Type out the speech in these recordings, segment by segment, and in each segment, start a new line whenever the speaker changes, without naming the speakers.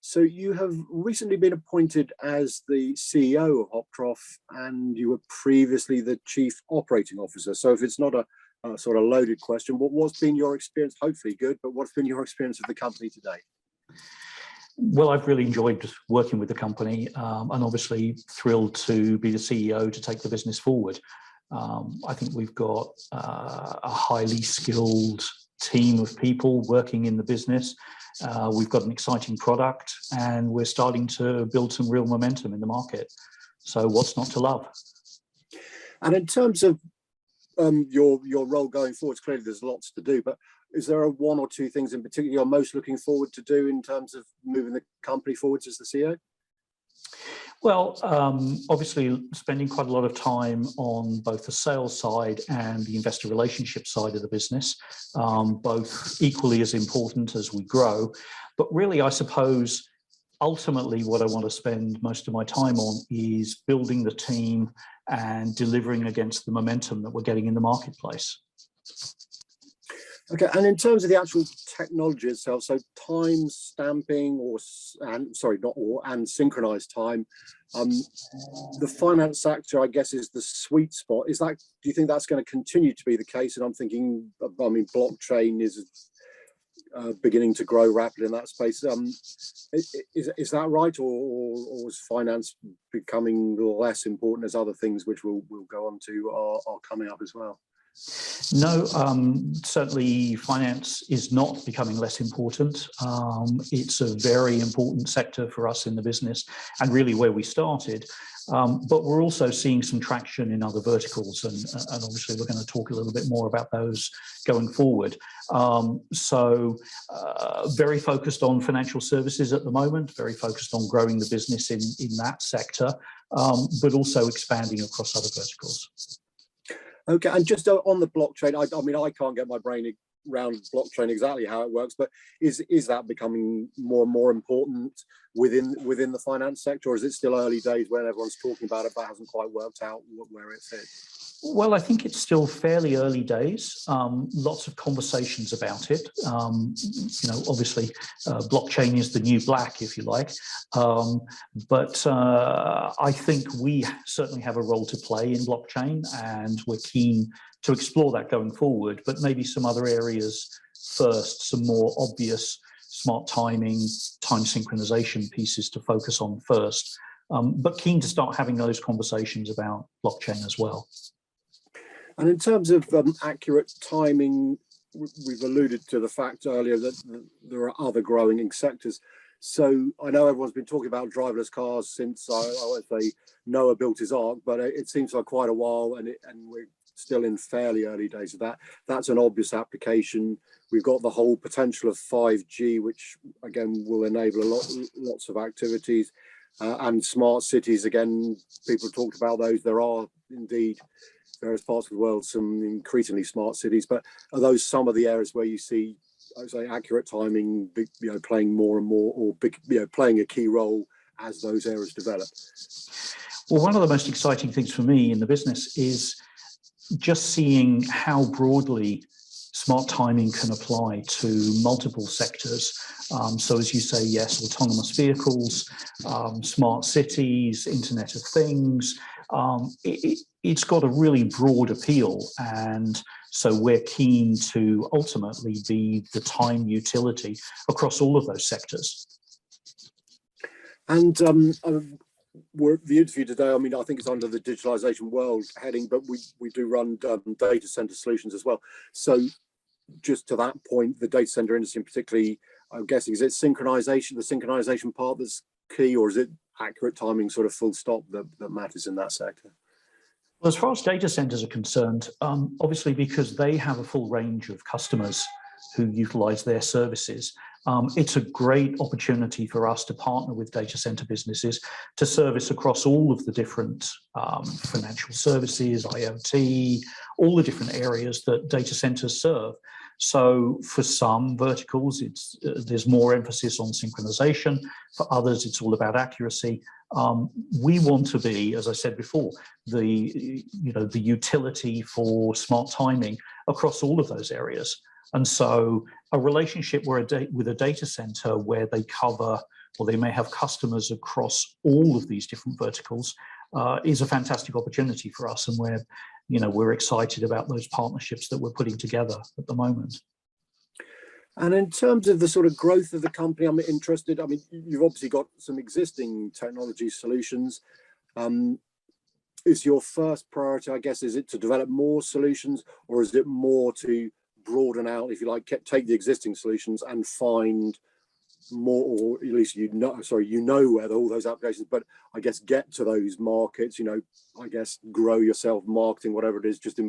So you have recently been appointed as the CEO of Hoptroff, and you were previously the Chief Operating Officer. So if it's not a sort of loaded question, what's been your experience? Hopefully good, but what's been your experience of the company today?
Well, I've really enjoyed working with the company, and obviously thrilled to be the CEO to take the business forward. I think we've got a highly skilled team of people working in the business. We've got an exciting product, and we're starting to build some real momentum in the market. So what's not to love?
And in terms of your role going forward, clearly there's lots to do, but is there one or two things in particular you're most looking forward to do in terms of moving the company forwards as the CEO?
Well, obviously spending quite a lot of time on both the sales side and the investor relationship side of the business, both equally as important as we grow. But really, I suppose, ultimately what I want to spend most of my time on is building the team and delivering against the momentum that we're getting in the marketplace.
Okay, and in terms of the actual technology itself, so time stamping and synchronized time, the finance sector, I guess, is the sweet spot. Do you think that's going to continue to be the case? And I'm thinking, I mean, blockchain is beginning to grow rapidly in that space. Is that right, or is finance becoming less important as other things, which we'll go on to, are coming up as well?
No, certainly finance is not becoming less important. It's a very important sector for us in the business, and really where we started. But we're also seeing some traction in other verticals, and obviously we're going to talk a little bit more about those going forward. Very focused on financial services at the moment, very focused on growing the business in that sector, but also expanding across other verticals.
Okay, and just on the blockchain, I mean, I can't get my brain around blockchain exactly how it works, but is that becoming more and more important within the finance sector, or is it still early days when everyone's talking about it but hasn't quite worked out where it fits?
Well, I think it's still fairly early days. Lots of conversations about it. Obviously, blockchain is the new black, if you like. But I think we certainly have a role to play in blockchain, and we're keen to explore that going forward. But maybe some other areas first, some more obvious smart timing, time synchronization pieces to focus on first. But keen to start having those conversations about blockchain as well.
And in terms of accurate timing, we've alluded to the fact earlier that there are other growing sectors. So I know everyone's been talking about driverless cars since I would say Noah built his ark, but it seems like quite a while, and we're still in fairly early days of that. That's an obvious application. We've got the whole potential of 5G, which again will enable lots of activities, and smart cities. Again, people have talked about those. There are indeed various parts of the world some increasingly smart cities, but are those some of the areas where you see, I would say, accurate timing, playing more and more, or playing a key role as those areas develop?
Well, one of the most exciting things for me in the business is just seeing how broadly smart timing can apply to multiple sectors. So as you say, yes, autonomous vehicles, smart cities, Internet of Things. It's got a really broad appeal, and so we're keen to ultimately be the time utility across all of those sectors.
And the interview today, I mean, I think it's under the Digitalisation World heading, but we do run data center solutions as well. So just to that point, the data center industry particularly, I'm guessing, is it the synchronization part that's key, or is it accurate timing, sort of full stop, that matters in that sector?
Well, as far as data centers are concerned, obviously because they have a full range of customers who utilize their services, it's a great opportunity for us to partner with data center businesses to service across all of the different financial services, IoT, all the different areas that data centers serve. So for some verticals, there's more emphasis on synchronization. For others, it's all about accuracy. We want to be, as I said before, the utility for smart timing across all of those areas. And so a relationship with a data center where they cover or they may have customers across all of these different verticals, is a fantastic opportunity for us. And we're excited about those partnerships that we're putting together at the moment.
And in terms of the sort of growth of the company, I'm interested. I mean, you've obviously got some existing technology solutions. Is your first priority, I guess, is it to develop more solutions, or is it more to broaden out, if you like, take the existing solutions and find more, or at least you know where all those applications, but I guess get to those markets, I guess grow yourself, marketing, whatever it is, just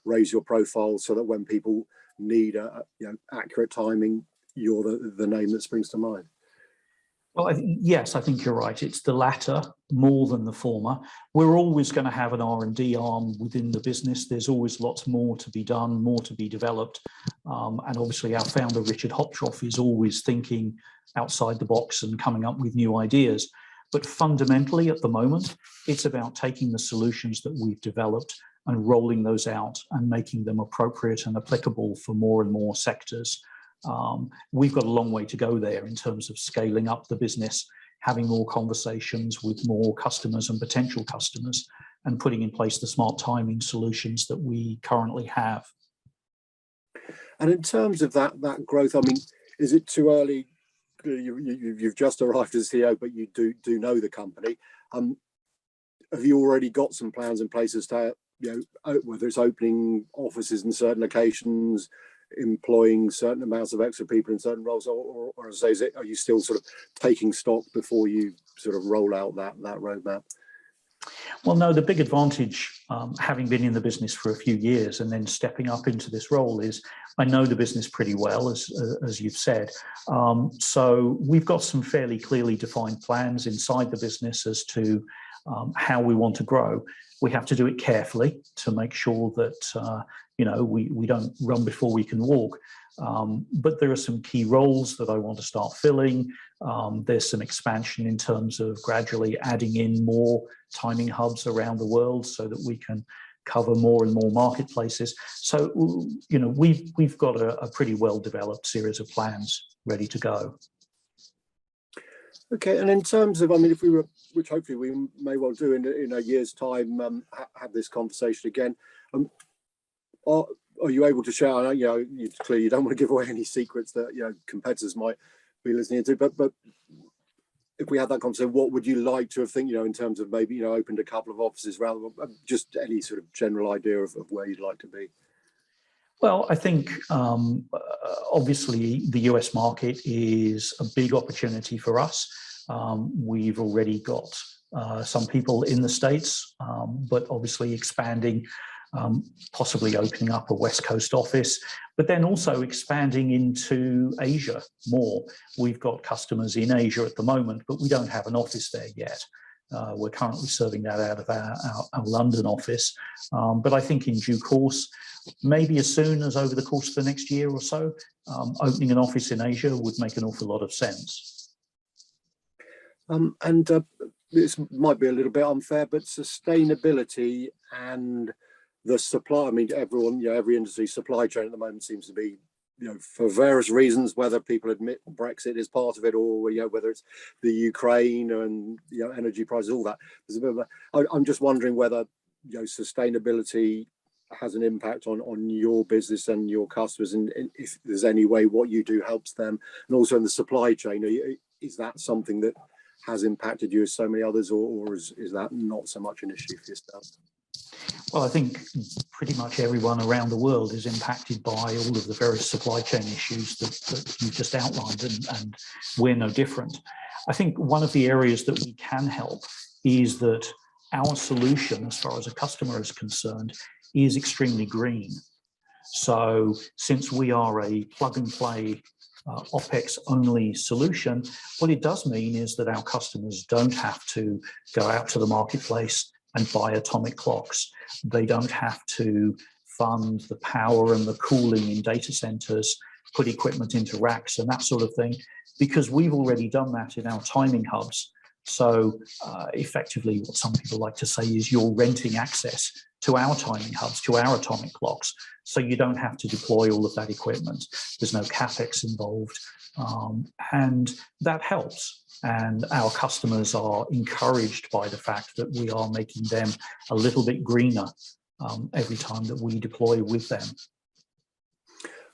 raise your profile so that when people need accurate timing, you're the name that springs to mind.
Well, yes, I think you're right. It's the latter more than the former. We're always going to have an R&D arm within the business. There's always lots more to be done, more to be developed. And obviously our founder, Richard Hopshoff, is always thinking outside the box and coming up with new ideas. But fundamentally at the moment, it's about taking the solutions that we've developed and rolling those out and making them appropriate and applicable for more and more sectors. We've got a long way to go there in terms of scaling up the business, having more conversations with more customers and potential customers, and putting in place the smart timing solutions that we currently have.
And in terms of that growth, I mean, is it too early? You've just arrived as CEO, but you do know the company. Have you already got some plans in place as to whether it's opening offices in certain locations, employing certain amounts of extra people in certain roles, or as I say, are you still sort of taking stock before you sort of roll out that roadmap?
Well, no, the big advantage, having been in the business for a few years and then stepping up into this role, is I know the business pretty well, as you've said. So we've got some fairly clearly defined plans inside the business as to how we want to grow. We have to do it carefully to make sure that we don't run before we can walk. But there are some key roles that I want to start filling. There's some expansion in terms of gradually adding in more timing hubs around the world so that we can cover more and more marketplaces. So, we've got a pretty well developed series of plans ready to go.
Okay, and in terms of, I mean, if we were, which hopefully we may well do in a year's time, have this conversation again. Are you able to share? You clearly you don't want to give away any secrets that competitors might be listening to, but if we had that conversation, what would you like to have think? In terms of maybe opened a couple of offices, rather just any sort of general idea of where you'd like to be.
Well, I think obviously the US market is a big opportunity for us. We've already got some people in the States, but obviously expanding, possibly opening up a West Coast office, but then also expanding into Asia more. We've got customers in Asia at the moment, but we don't have an office there yet. We're currently serving that out of our London office. But I think in due course, maybe as soon as over the course of the next year or so, opening an office in Asia would make an awful lot of sense.
And this might be a little bit unfair, but sustainability and the supply, I mean, everyone, every industry supply chain at the moment seems to be, for various reasons, whether people admit Brexit is part of it or, whether it's the Ukraine and, energy prices, all that. There's a bit of I'm just wondering whether, sustainability has an impact on your business and your customers, and if there's any way what you do helps them, and also in the supply chain, is that something that has impacted you as so many others, or is that not so much an issue for yourself?
Well, I think pretty much everyone around the world is impacted by all of the various supply chain issues that you've just outlined, and we're no different. I think one of the areas that we can help is that our solution, as far as a customer is concerned, is extremely green. So since we are a plug and play OPEX only solution, what it does mean is that our customers don't have to go out to the marketplace and buy atomic clocks. They don't have to fund the power and the cooling in data centers, put equipment into racks and that sort of thing, because we've already done that in our timing hubs. So effectively what some people like to say is you're renting access to our timing hubs, to our atomic clocks, so you don't have to deploy all of that equipment. There's no capex involved, and that helps. And our customers are encouraged by the fact that we are making them a little bit greener every time that we deploy with them.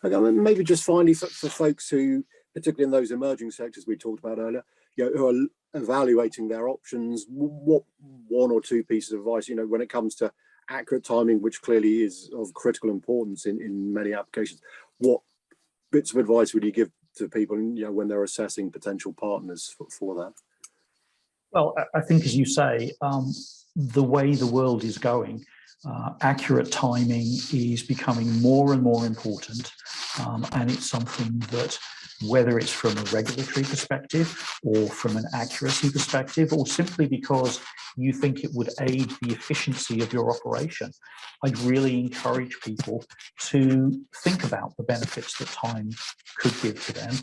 Okay, maybe just finally for folks who, particularly in those emerging sectors we talked about earlier, who are evaluating their options, what one or two pieces of advice, when it comes to accurate timing, which clearly is of critical importance in many applications, what bits of advice would you give to people, when they're assessing potential partners for that?
Well, I think, as you say, the way the world is going, accurate timing is becoming more and more important, and it's something that, whether it's from a regulatory perspective or from an accuracy perspective, or simply because you think it would aid the efficiency of your operation, I'd really encourage people to think about the benefits that time could give to them.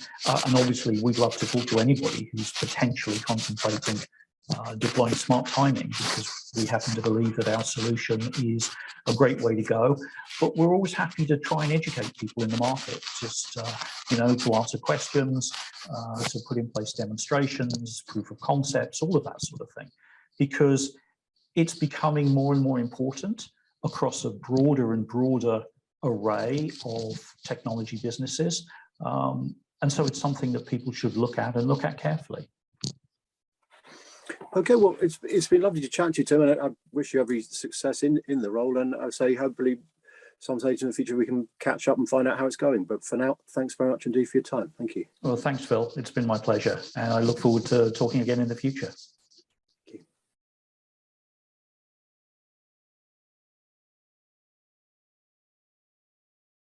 And obviously, we'd love to talk to anybody who's potentially contemplating deploying smart timing, because we happen to believe that our solution is a great way to go. But we're always happy to try and educate people in the market, just to answer questions, to put in place demonstrations, proof of concepts, all of that sort of thing, because it's becoming more and more important across a broader and broader array of technology businesses. And so it's something that people should look at and look at carefully.
Okay, well, it's been lovely to chat to you, Tim, and I wish you every success in the role. And I say, hopefully, some stage in the future we can catch up and find out how it's going. But for now, thanks very much indeed for your time. Thank you.
Well, thanks, Phil. It's been my pleasure, and I look forward to talking again in the future.